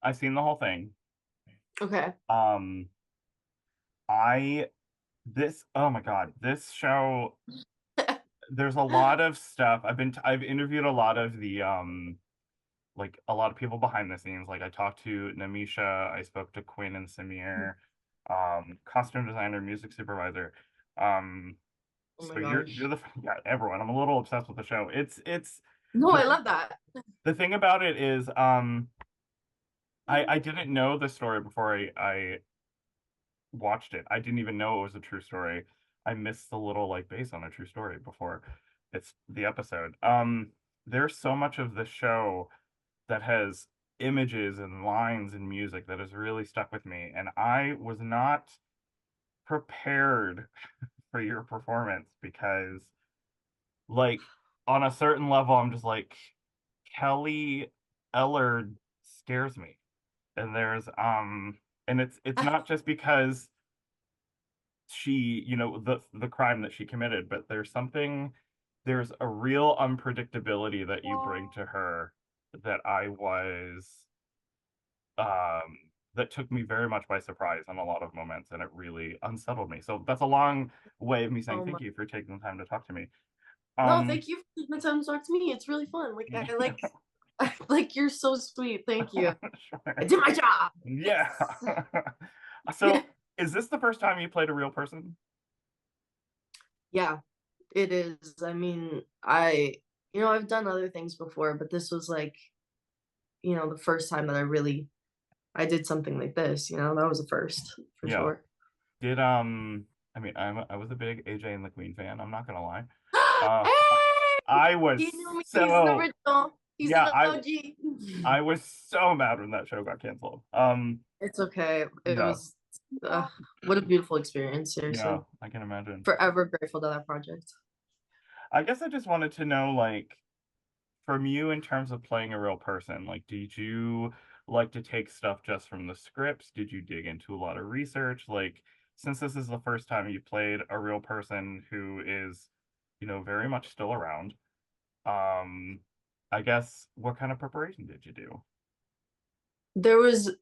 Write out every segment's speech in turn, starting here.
I've seen the whole thing. Okay. Um, I this oh my God, this show. There's a lot of stuff. I've interviewed a lot of the like a lot of people behind the scenes. Like I talked to Namisha, I spoke to Quinn and Samir, costume designer, music supervisor. Um, Oh so my you're gosh. the yeah, everyone. I'm a little obsessed with the show. It's No, the I love that. the thing about it is I didn't know the story before I watched it. I didn't even know it was a true story. I missed the little like base on a true story before it's the episode. There's so much of the show that has images and lines and music that has really stuck with me, and I was not prepared for your performance because like on a certain level I'm just like Kelly Ellard scares me. And there's and it's not just because she, the crime that she committed, but there's a real unpredictability that you bring to her that I was um that took me very much by surprise in a lot of moments, and it really unsettled me. So that's a long way of me saying Oh my. thank you for taking the time to talk to me. No, Um thank you for taking the time to talk to me. It's really fun. Like I yeah, like like you're so sweet. Thank you. I sure. did my job. Yeah. Yes. So is this the first time you played a real person? Yeah, it is. I mean, I've done other things before, but this was like, the first time that I did something like this, that was a first for Yeah. sure. Did I mean I was a big AJ and the Queen fan, I'm not gonna lie. Uh Hey! I was He knew me. He's the so original. He's yeah, an OG. I was so mad when that show got canceled. It's okay. It Yeah, was what a beautiful experience, yeah, seriously. I can imagine. Forever grateful to that project. I guess I just wanted to know, like, from you in terms of playing a real person, like, did you like to take stuff just from the scripts? Did you dig into a lot of research? Like, since this is the first time you played a real person who is, very much still around, um, I guess what kind of preparation did you do? There was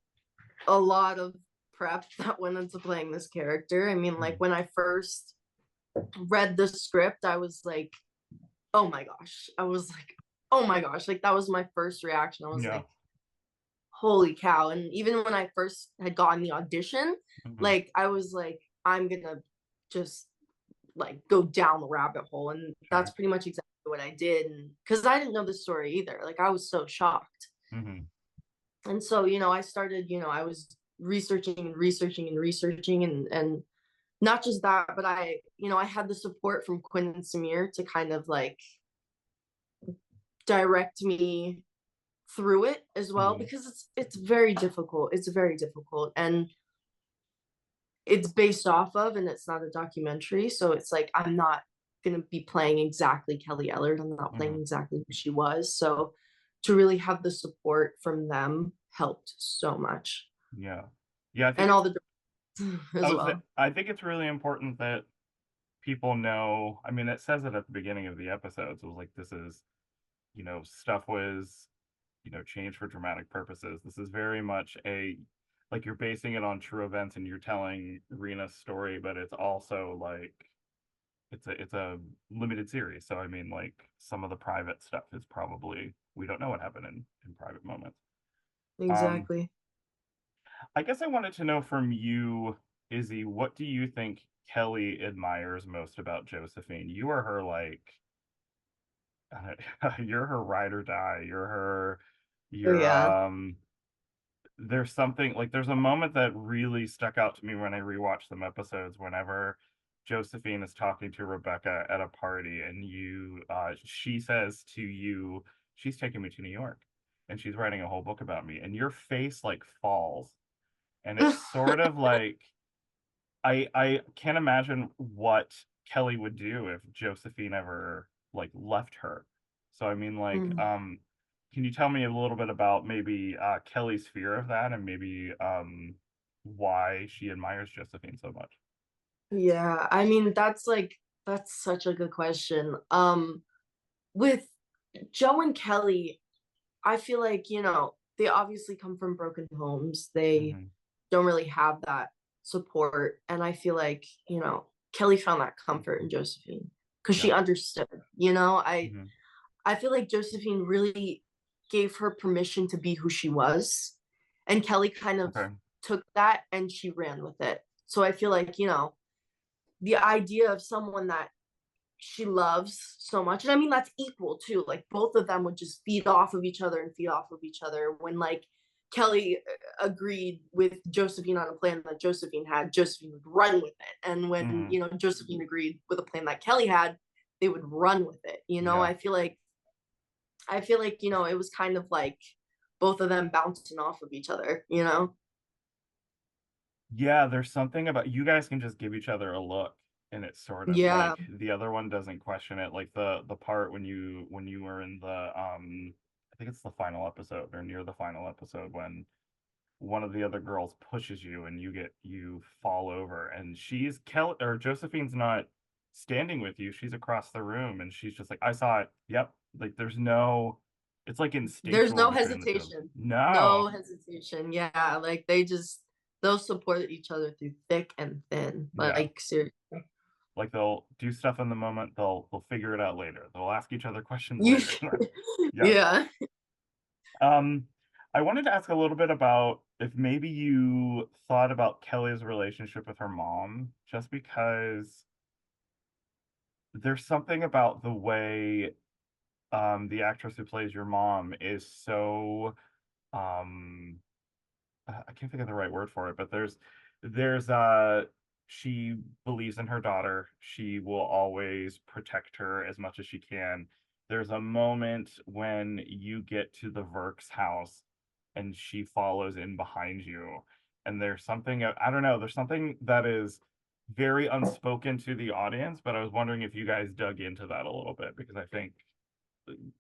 a lot of prep that went into playing this character. I mean, like Mm. when I first read the script, I was like, oh my gosh. I was like, oh my gosh. Like that was my first reaction. I was Yeah. like, holy cow. And even when I first had gotten the audition, Hmm. like I was like, I'm gonna just like go down the rabbit hole. And that's Sure. pretty much exactly what I did. And because I didn't know the story either. Like I was so shocked. Hmm. And so, I started, I was researching and researching and researching and not just that, but I had the support from Quinn and Samir to kind of like direct me through it as well Hmm. because it's very difficult. It's very difficult and it's based off of and it's not a documentary, so it's like I'm not going to be playing exactly Kelly Ellard. I'm not playing Hmm. exactly who she was. So to really have the support from them helped so much. Yeah. Yeah, I think And it's all the I as was well. I think it's really important that people know. I mean, it says it at the beginning of the episodes. It was like this is, stuff was, changed for dramatic purposes. This is very much like you're basing it on true events and you're telling Rena's story, but it's also like it's a limited series. So I mean, like some of the private stuff is probably we don't know what happened in private moments. Um, Exactly. I guess I wanted to know from you, Izzy, what do you think Kelly admires most about Josephine? You are her like you're her ride or die. Oh You're yeah. there's something like there's a moment that really stuck out to me when I rewatched some episodes whenever Josephine is talking to Rebecca at a party and she says to you, she's taking me to New York and she's writing a whole book about me and your face like falls and it's sort of like I can't imagine what Kelly would do if Josephine ever like left her. So I mean like Mm. can you tell me a little bit about maybe Kelly's fear of that and maybe why she admires Josephine so much? Yeah, I mean that's such a good question. With Joe and Kelly, I feel like, they obviously come from broken homes. They Mm-hmm. don't really have that support. And I feel like, Kelly found that comfort in Josephine because she Yeah. understood. Mm-hmm. I feel like Josephine really gave her permission to be who she was. And Kelly kind of Okay. took that and she ran with it. So I feel like, the idea of someone that she loves so much. And I mean, that's equal too. Like both of them would just feed off of each other and feed off of each other. When like Kelly agreed with Josephine on a plan that Josephine had, Josephine would run with it. And when, Mm-hmm. Josephine agreed with a plan that Kelly had, they would run with it. Yeah. I feel like, it was kind of like both of them bouncing off of each other. Yeah, there's something about you guys can just give each other a look and it's sort of Yeah. like the other one doesn't question it. Like the part when you were in the I think it's the final episode or near the final episode when one of the other girls pushes you and you fall over and she's Kelly or Josephine's not standing with you. She's across the room and she's just like, I saw it. Yep. Like there's no it's like There's instinctual no between the two of them. hesitation. No. No hesitation. Yeah. Like they'll support each other through thick and thin. Yeah. Like seriously. Like they'll do stuff in the moment, they'll figure it out later. They'll ask each other questions You, later. Yeah. yeah. Um, I wanted to ask a little bit about if maybe you thought about Kelly's relationship with her mom, just because there's something about the way the actress who plays your mom is so um I can't think of the right word for it, but there's she believes in her daughter. She will always protect her as much as she can. There's a moment when you get to the Verk's house and she follows in behind you. And there's something I don't know, there's something that is very unspoken to the audience, but I was wondering if you guys dug into that a little bit because I think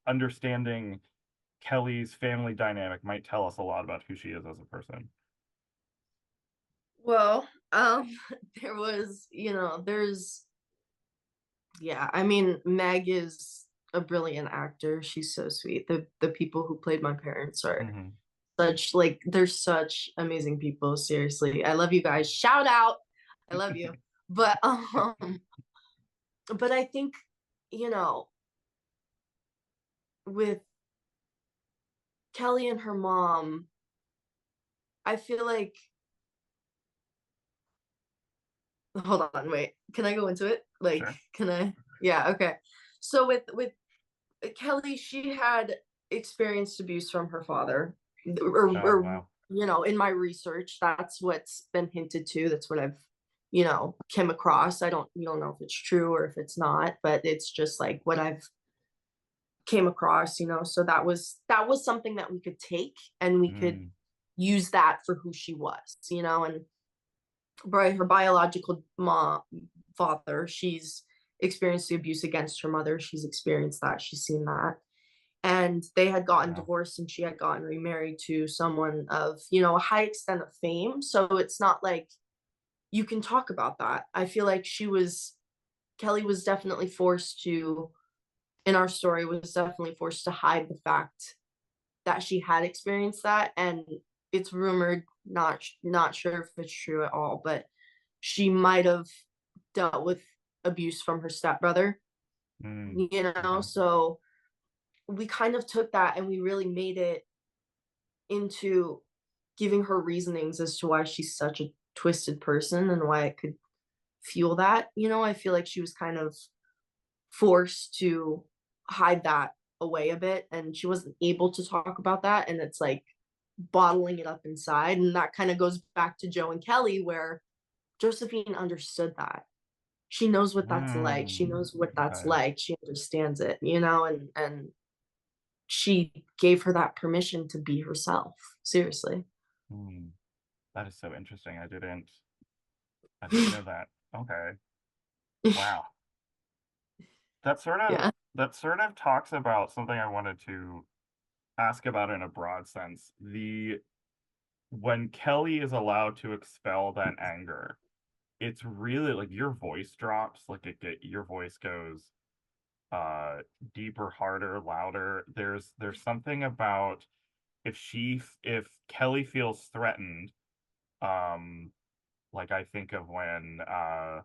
understanding Kelly's family dynamic might tell us a lot about who she is as a person. Well, there was, yeah, I mean, Meg is a brilliant actor. She's so sweet. The people who played my parents are Hmm. they're such amazing people. Seriously. I love you guys. Shout out. I love you. But but I think, you know, with Kelly and her mom, I feel like hold on, wait. Can I go into it? Like, Sure. can I? Yeah, okay. So with Kelly, she had experienced abuse from her father, Oh, or wow. in my research, that's what's been hinted to. That's what I've came across. We don't know if it's true or if it's not, but it's just like what I've came across. So that was something that we could take and we could Mm, use that for who she was, and by her biological mom father, she's experienced the abuse against her mother. She's experienced that. She's seen that. And they had gotten wow. divorced and she had gotten remarried to someone of, a high extent of fame. So it's not like you can talk about that. I feel like Kelly was definitely forced to, in our story, was definitely forced to hide the fact that she had experienced that. And it's rumored, not sure if it's true at all, but she might have dealt with abuse from her stepbrother, Mm, okay. so we kind of took that and we really made it into giving her reasonings as to why she's such a twisted person and why it could fuel that. I feel like she was kind of forced to hide that away a bit and she wasn't able to talk about that, and it's like bottling it up inside. And that kind of goes back to Joe and Kelly, where Josephine understood that. She knows what that's like. She Mm, knows what that's okay. like. She understands it, and she gave her that permission to be herself. Seriously. Mm, that is so interesting. I didn't know that. Okay. Wow. Yeah. That sort of talks about something I wanted to ask about in a broad sense. The when Kelly is allowed to expel that anger, it's really like your voice drops, like your voice goes uh deeper, harder, louder. There's something about if Kelly feels threatened, um, like I think of when I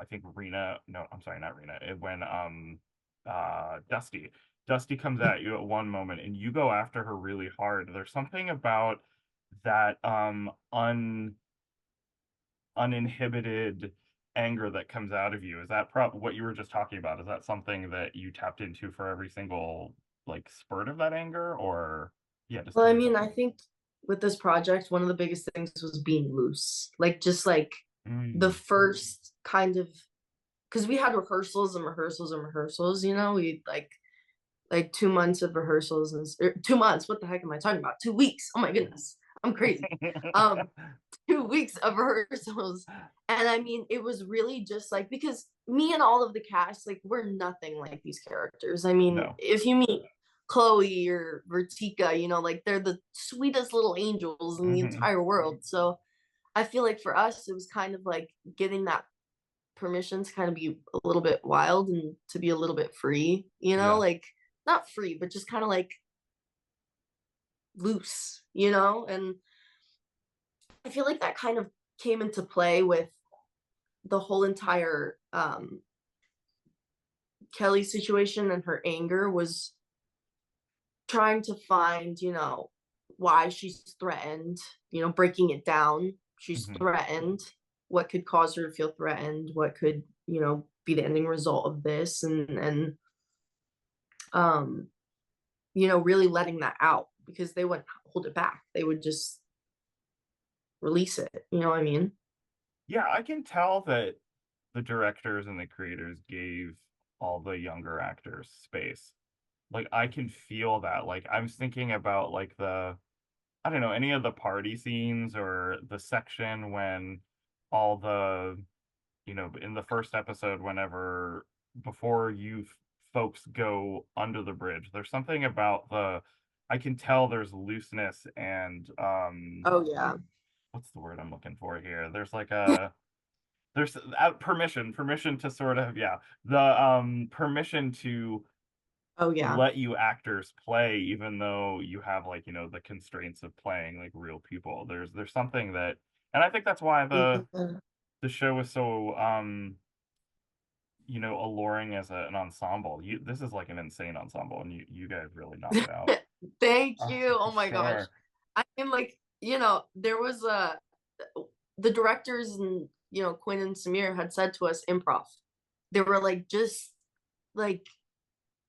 think Rena, no, I'm sorry, not Rena, when Dusty comes at you at one moment and you go after her really hard. There's something about that uninhibited anger that comes out of you. Is that what you were just talking about? Is that something that you tapped into for every single like spurt of that anger, or yeah, just Well, tell I me mean, about I think with this project, one of the biggest things was being loose. Like just like it. the first kind of because we had rehearsals and rehearsals and rehearsals, we like 2 months of rehearsals and 2 months. What the heck am I talking about? 2 weeks. Oh my goodness. I'm crazy. Um, 2 weeks of rehearsals. And I mean, it was really just like because me and all of the cast, like, we're nothing like these characters. I mean, No. if you meet Chloe or Vertika, like they're the sweetest little angels in the Hmm. entire world. So I feel like for us, it was kind of like getting that permission to kind of be a little bit wild and to be a little bit free, Yeah. like not free, but just kind of like loose, and I feel like that kind of came into play with the whole entire Kelly situation, and her anger was trying to find, why she's threatened, breaking it down. She's Hmm. threatened. What could cause her to feel threatened? What could, be the ending result of this? And um, really letting that out because they wouldn't hold it back. They would just release it. You know what I mean? Yeah, I can tell that the directors and the creators gave all the younger actors space. Like I can feel that. Like I'm thinking about like I don't know, any of the party scenes or the section when all in the first episode, whenever before you folks go under the bridge, there's something about I can tell there's looseness and Oh yeah. what's the word I'm looking for here? There's like there's permission to sort of, yeah, the permission to Oh yeah. let you actors play even though you have like the constraints of playing like real people. There's something that, and I think that's why Yeah. the show is so alluring as an ensemble. This is like an insane ensemble, and you guys really knock it out. Thank Oh, you. for Oh my gosh. sure. I mean, like, there was the directors and Quinn and Samir had said to us improv. They were like, just like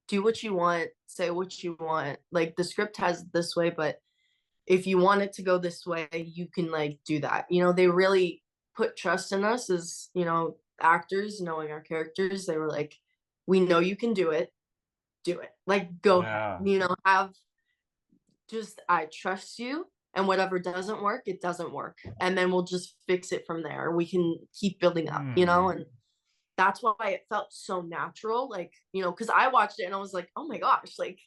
do what you want, say what you want. Like the script has it this way, but if you want it to go this way, you can like do that. They really put trust in us as, actors, knowing our characters. They were like, we know you can do it. Do it. Like go ahead. Yeah. Have just I trust you, and whatever doesn't work, it doesn't work. And then we'll just fix it from there. We can keep building up, Hmm. and that's why it felt so natural. Like, because I watched it and I was like, oh my gosh, like,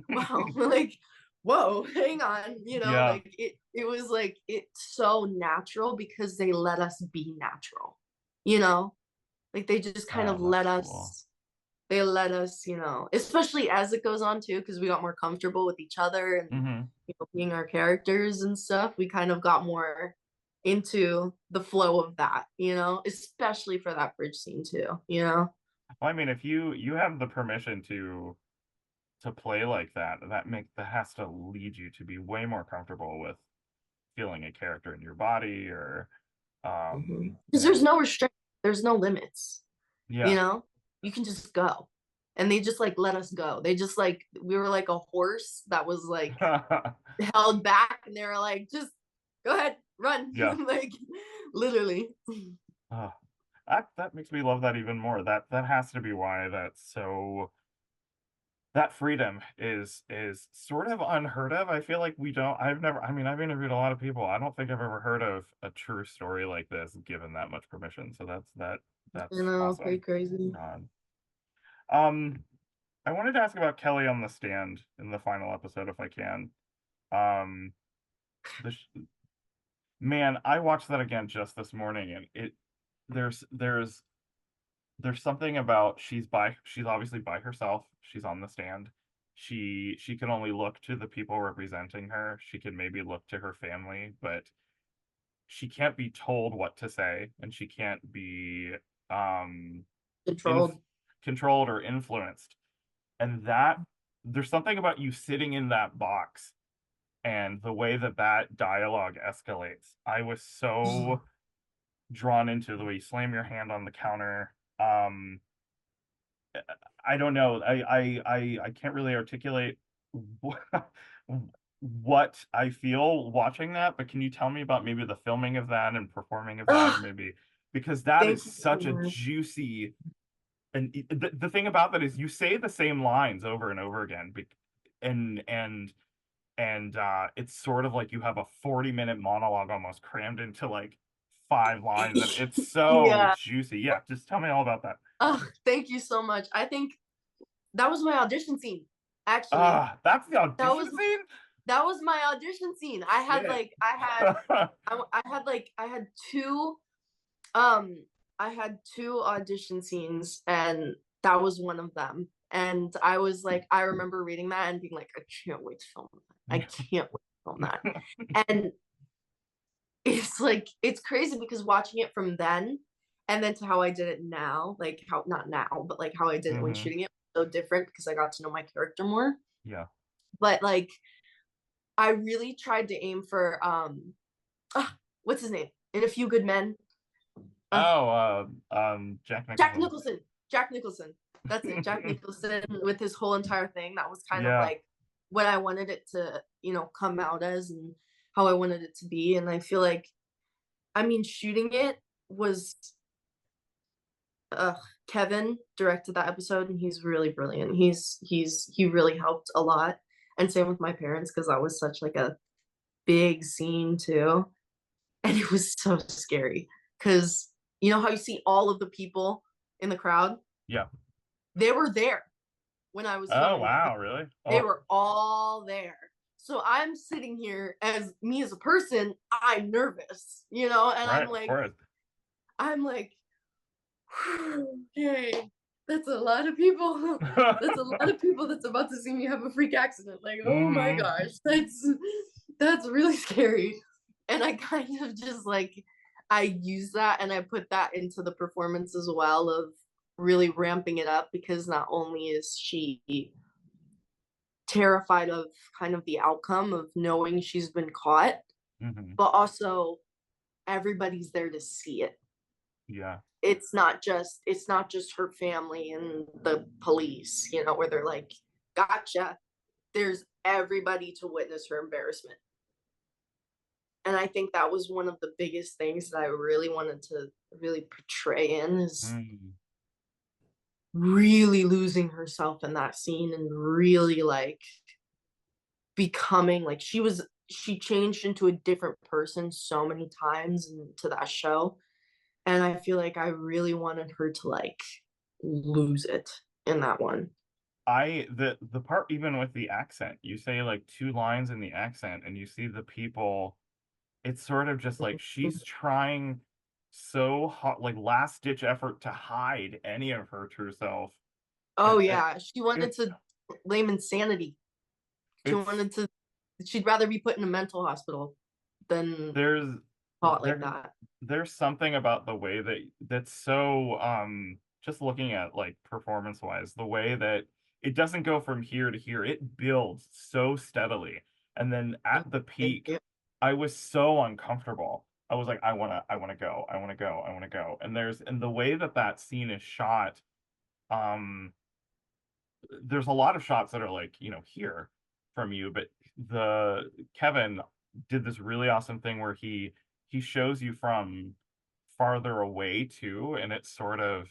wow, like, whoa, hang on, Yeah. like it was like it's so natural because they let us be natural, you know, like they just kind Oh, of that's cool. let us, especially as it goes on too, because we got more comfortable with each other and Hmm. being our characters and stuff. We kind of got more into the flow of that, especially for that bridge scene too. Well, I mean, if you have the permission to play like that, that has to lead you to be way more comfortable with feeling a character in your body or Because there's no restrict, there's no limits, you yeah. know, you can just go. And they just like let us go. They just like we were like a horse that was like held back, and they were like, just go ahead, run. Yeah. Like literally. Oh, that makes me love that even more. That has to be why that freedom is sort of unheard of. I feel like we don't. I mean, I've interviewed a lot of people. I don't think I've ever heard of a true story like this given that much permission. So that's Pretty awesome. crazy. God. Um, I wanted to ask about Kelly on the stand in the final episode if I can. Um, the sh Man, I watched that again just this morning, and there's there's there's something about she's obviously by herself. She's on the stand. She can only look to the people representing her. She can maybe look to her family, but she can't be told what to say, and she can't be um inf Controlled. controlled or influenced. And that there's something about you sitting in that box and the way that that dialogue escalates. I was so drawn into the way you slam your hand on the counter. I don't know. I can't really articulate what I feel watching that, but can you tell me about maybe the filming of that and performing of that, or maybe because that is Thank you so such a much. juicy, and the thing about that is you say the same lines over and over again, and it's sort of like you have a 40-minute monologue almost crammed into like 5 lines, and it's so Yeah. juicy. Yeah, just tell me all about that. Thank you so much. I think that was my audition scene. Actually, Ah, that's the that audition was scene? that was my audition scene. I had Shit. like I had two um I had two audition scenes, and that was one of them. And I was like, I remember reading that and being like, I can't wait to film that. I can't wait to film that. And it's like it's crazy because watching it from then and then to how I did it now, like how not now, but like how I did it when Hmm. shooting it was so different because I got to know my character more. Yeah. But like I really tried to aim for what's his name? In A Few Good Men. Uh Oh, Jack Jack Nicholson. Nicholson. Jack Nicholson. That's it. Jack Nicholson with his whole entire thing. That was kind of Yeah. like what I wanted it to, come out as and how I wanted it to be. And I feel like I mean shooting it was uh Kevin directed that episode and he's really brilliant. He really helped a lot. And same with my parents because that was such like a big scene too. And it was so scary because you know how you see all of the people in the crowd? Yeah. They were there when I was Oh, filming that. wow, really? They Oh, were all there. So I'm sitting here as me as a person, I'm nervous, and right, of course. I'm like, okay, that's a lot of people. That's a lot of people that's about to see me have a freak accident. Like, oh my Hmm. gosh, that's really scary. And I kind of just like I use that and I put that into the performance as well of really ramping it up because not only is she terrified of kind of the outcome of knowing she's been caught, Hmm. but also everybody's there to see it. Yeah. It's not just her family and the police, where they're like, gotcha. There's everybody to witness her embarrassment. And I think that was one of the biggest things that I really wanted to really portray in is Mm. really losing herself in that scene and really like becoming like she changed into a different person so many times into that show. And I feel like I really wanted her to like lose it in that one. The part even with the accent, you say like 2 lines in the accent and you see the people, it's sort of just like she's trying so hot, like last ditch effort to hide any of her true self. Oh And yeah, she wanted it's to blame insanity. She it's wanted to. She'd rather be put in a mental hospital than there's caught like there that. there's something about the way that that's so just looking at like performance wise, the way that it doesn't go from here to here, it builds so steadily, and then Oh, at the thank peak you. I was so uncomfortable. I was like, I want to go, I want to go, I want to go. And the way that that scene is shot, um there's a lot of shots that are like, here from you, but the Kevin did this really awesome thing where he shows you from farther away too, and it's sort of,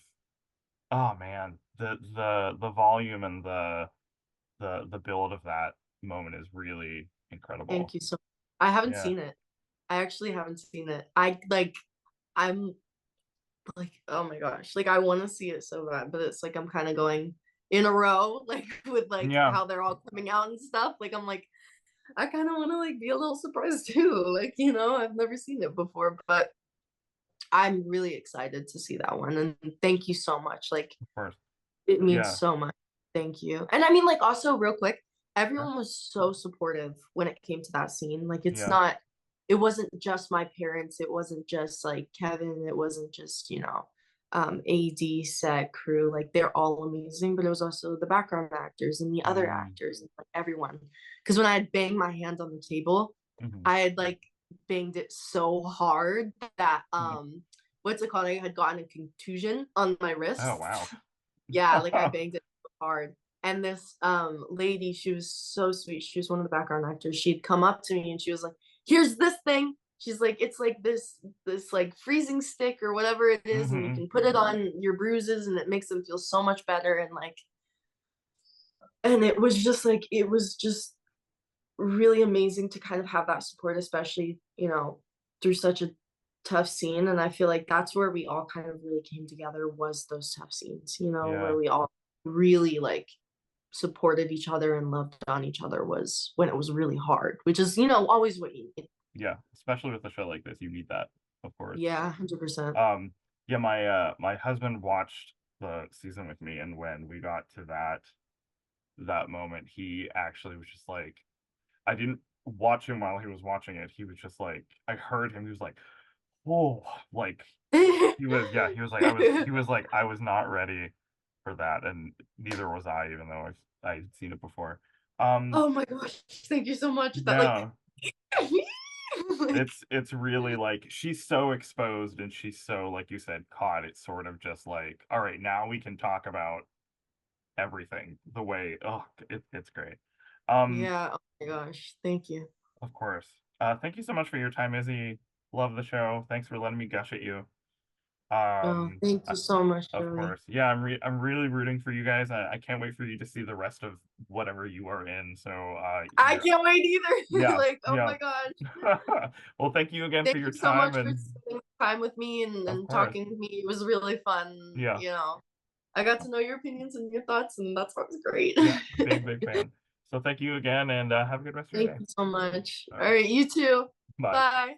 oh man, the volume and the build of that moment is really Thank incredible. you so much. I haven't Yeah. seen it. I actually haven't seen it. I'm like, oh my gosh, like I want to see it so bad, but it's like I'm kind of going in a row, like with like Yeah, how they're all coming out and stuff. Like I'm like, I kind of want to like be a little surprised too. Like, I've never seen it before, but I'm really excited to see that one. And thank you so much. Like of course. it means Yeah. so much. Thank you. And I mean, like also real quick, Sure. everyone was so supportive when it came to that scene. Like it's Yeah. not it wasn't just my parents, it wasn't just like Kevin, it wasn't just, AD, set, crew, like they're all amazing, but it was also the background actors and the other Mm, actors and like everyone. Because when I had banged my hand on the table, mhm, I had like banged it so hard that mhm. what's it called? I had gotten a contusion on my Oh, wrist. wow. Yeah, like I banged it so hard. And this lady, she was so sweet. She was one of the background actors. She'd come up to me and she was like, "Here's this thing." She's like, "It's like this like freezing stick or whatever it is, and you Mhm, can put it on your bruises and it makes them feel so much better." And like, and it was just really amazing to kind of have that support, especially, through such a tough scene. And I feel like that's where we all kind of really came together, was those tough scenes, yeah. where we all really like supported each other and loved on each other, was when it was really hard, which is, always what you need. Yeah, especially with a show like this, you need that, of course. Yeah, 100%. Um, yeah, my husband watched the season with me, and when we got to that moment, he actually was just like, I didn't watch him while he was watching it. He was just like, I heard him. He was like, "Whoa!" Like yeah, he was like, I was not ready for that, and neither was I, even though I'd seen it before. Um, Oh my gosh, thank you so much. That like, yeah, like it's really like she's so exposed and she's so, like you said, caught. It's sort of just like, all right, now we can talk about everything the way. Oh, it's great. Um, yeah, oh my gosh, thank you. of course. Thank you so much for your time, Izzy. Love the show. Thanks for letting me gush at you. Oh, Um, thank uh, you so much, of Joey. course. Yeah, I'm really rooting for you guys. I can't wait for you to see the rest of whatever you are in. So, I you're can't wait either. yeah, Like, oh yeah. my gosh. Well, thank you again for Thank your you so time, much for and spending time with me of and course. talking to me. It was really fun. Yeah. I got to know your opinions and your thoughts, and that's what was great. Yeah, big fan. So thank you again, and have a good rest of your Thank day. you so much. All All right, right, you too. bye. Bye.